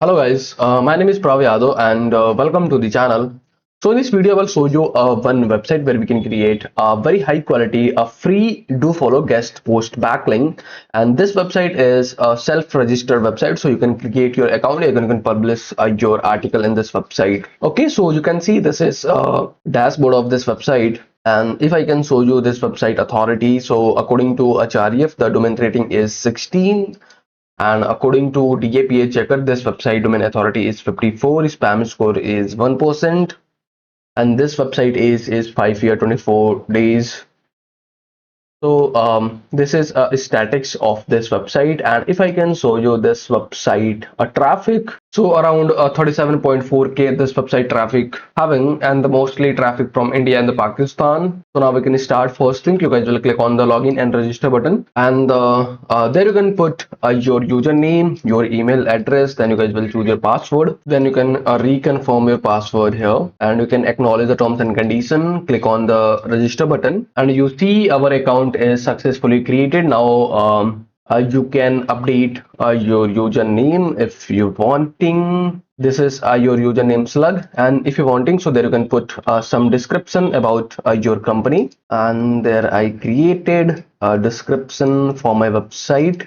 Hello guys, my name is Prav Yadav and welcome to the channel. So in this video, I will show you one website where we can create a very high quality, a free do follow guest post backlink. And this website is a self-registered website. So you can create your account, you can publish your article in this website. Okay, so you can see this is a dashboard of this website. And if I can show you this website authority, so according to HREF, the domain rating is 16. And according to DAPA checker, this website domain authority is 54, spam score is 1%, and this website is 5 year 24 days. So this is a statics of this website, and if I can show you this website traffic, so around 37.4k this website traffic having, and the mostly traffic from India and the Pakistan. So now we can start. First thing, you guys will click on the login and register button, and there you can put your username, your email address, then you guys will choose your password, then you can reconfirm your password here, and you can acknowledge the terms and condition. Click on the register button, and you see our account is successfully created. Now you can update your username if you're wanting. This is your username slug, and if you're wanting, so there you can put some description about your company, and there I created a description for my website,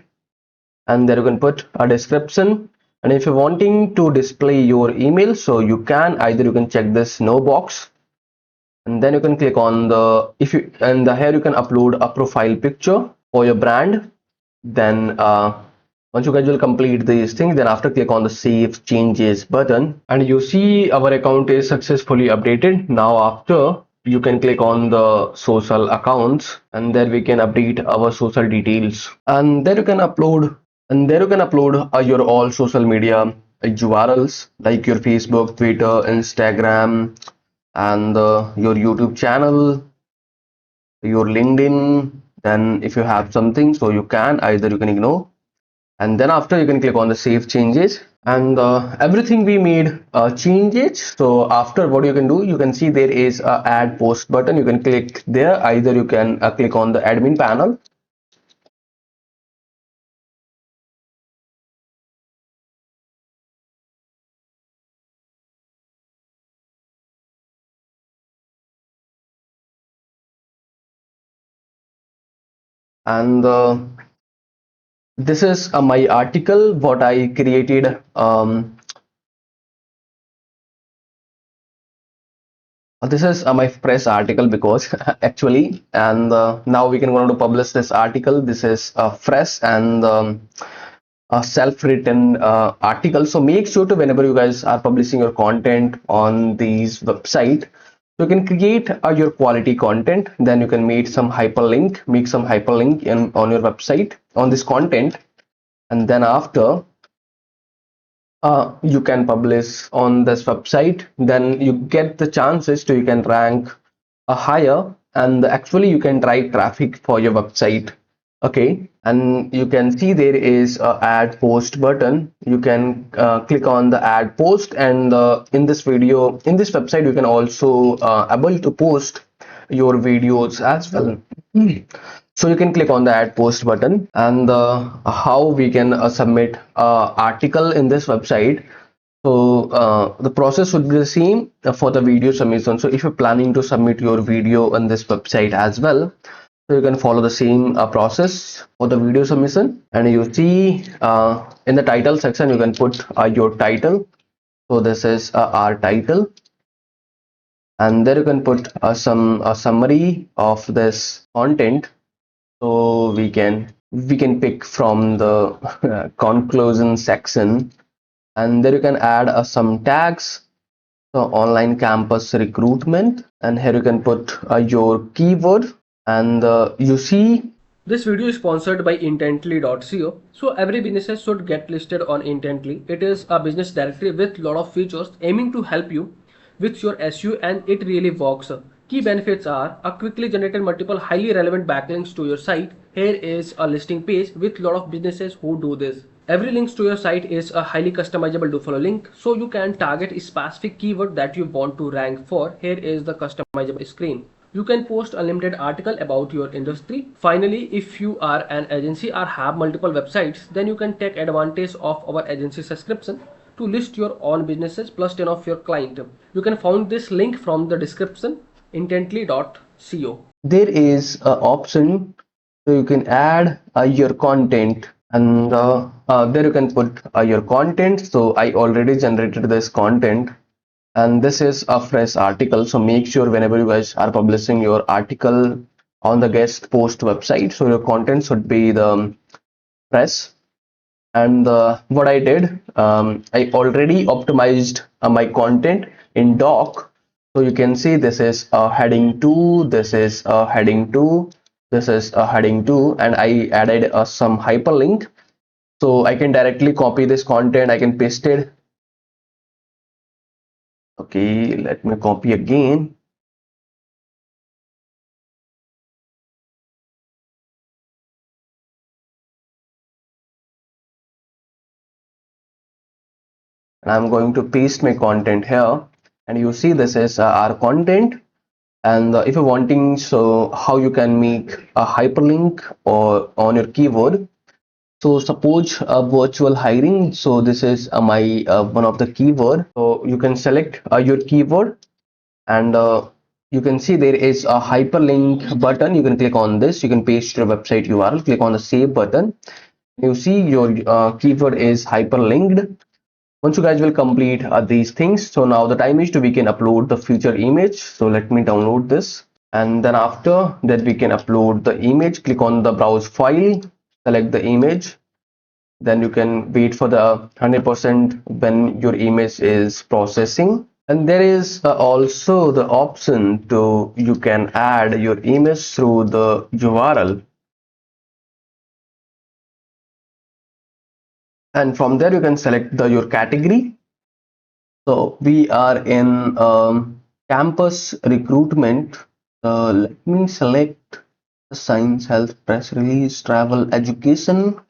and there you can put a description. And if you're wanting to display your email, so you can either you can check this no box, and then you can click on the here you can upload a profile picture for your brand. Then once you guys will complete these things, then after click on the save changes button, and you see our account is successfully updated. Now after you can click on the social accounts, and there we can update our social details, and there you can upload your all social media URLs like your Facebook, Twitter, Instagram, and your YouTube channel, your LinkedIn. Then if you have something, so you can either you can ignore, and then after you can click on the save changes, and everything we made changes. So after, what you can do, you can see there is a add post button. You can click there, either you can click on the admin panel, and this is my article what I created. This is my press article because actually, and now we can go to publish this article. This is fresh and a self-written article. So make sure to, whenever you guys are publishing your content on these website, you can create your quality content. Then you can make some hyperlink in on your website on this content, and then after you can publish on this website. Then you get the chances to you can rank a higher, and actually you can drive traffic for your website. Okay, and you can see there is a add post button. You can click on the add post, and in this website you can also able to post your videos as well. So you can click on the add post button, and how we can submit article in this website. So the process would be the same for the video submission. So if you're planning to submit your video on this website as well, so you can follow the same process for the video submission. And you see in the title section you can put your title. So this is our title, and there you can put some summary of this content. So we can pick from the conclusion section, and there you can add some tags. So online campus recruitment, and here you can put your keyword, and you see. This video is sponsored by intently.co. So every business should get listed on Intently. It is a business directory with lot of features aiming to help you with your SEO, and it really works. Key benefits are a quickly generated multiple highly relevant backlinks to your site. Here is a listing page with lot of businesses who do this. Every link to your site is a highly customizable do follow link, so you can target a specific keyword that you want to rank for. Here is the customizable screen. You can post unlimited article about your industry. Finally, if you are an agency or have multiple websites, then you can take advantage of our agency subscription. to list your own businesses plus 10 of your client. You can find this link from the description, intently.co. There is an option so you can add your content, and there you can put your content. So I already generated this content, and this is a fresh article. So make sure whenever you guys are publishing your article on the guest post website, so your content should be the fresh. And what I did, I already optimized my content in doc. So you can see this is a heading 2, this is a heading 2, this is a heading 2, and I added some hyperlink. So I can directly copy this content, I can paste it. Okay, let me copy again. And I'm going to paste my content here, and you see this is our content. And if you're wanting, so how you can make a hyperlink or on your keyword. So suppose virtual hiring, so this is my one of the keyword. So you can select your keyword, and you can see there is a hyperlink button. You can click on this, you can paste your website URL, click on the save button. You see your keyword is hyperlinked. Once you guys will complete these things, so now the time is to we can upload the future image. So let me download this, and then after that we can upload the image. Click on the browse file, select the image, then you can wait for the 100% when your image is processing. And there is also the option to you can add your image through the URL, and from there you can select your category. So we are in campus recruitment. Let me select science, health, press release, travel, education.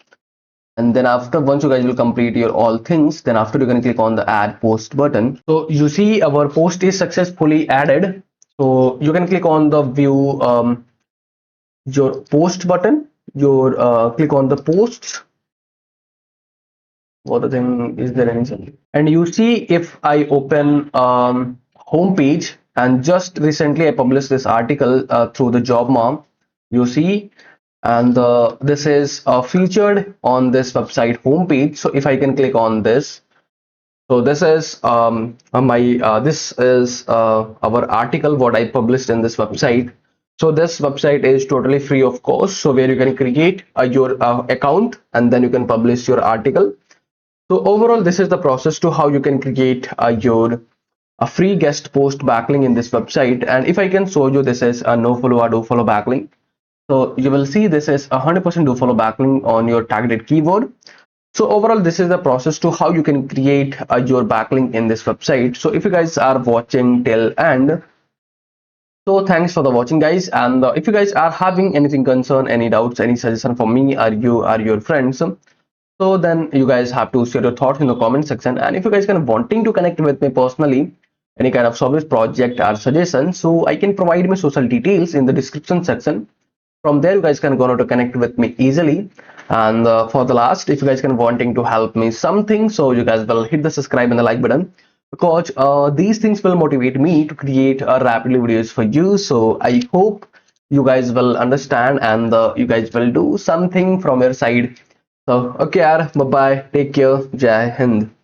And then after, once you guys will complete your all things, then after you can click on the add post button. So you see our post is successfully added. So you can click on the view your post button, your click on the posts. What the thing is there anything? And you see if I open home page, and just recently I published this article through the job mom, you see, and this is featured on this website homepage. So if I can click on this, so this is my this is our article what I published in this website. So this website is totally free of cost, so where you can create your account, and then you can publish your article. So overall, this is the process to how you can create your a free guest post backlink in this website. And if I can show you, this is a no follow or do follow backlink. So you will see this is 100% do follow backlink on your targeted keyword. So overall, this is the process to how you can create your backlink in this website. So if you guys are watching till end, so thanks for the watching guys. And if you guys are having anything concern, any doubts, any suggestion for me or you or your friends, so then you guys have to share your thoughts in the comment section. And if you guys can wanting to connect with me personally, any kind of service project or suggestion, so I can provide my social details in the description section. From there you guys can go to connect with me easily. And for the last, if you guys can wanting to help me something, so you guys will hit the subscribe and the like button, because these things will motivate me to create rapidly videos for you. So I hope you guys will understand, and you guys will do something from your side. So okay yaar, bye bye, take care, jai hind.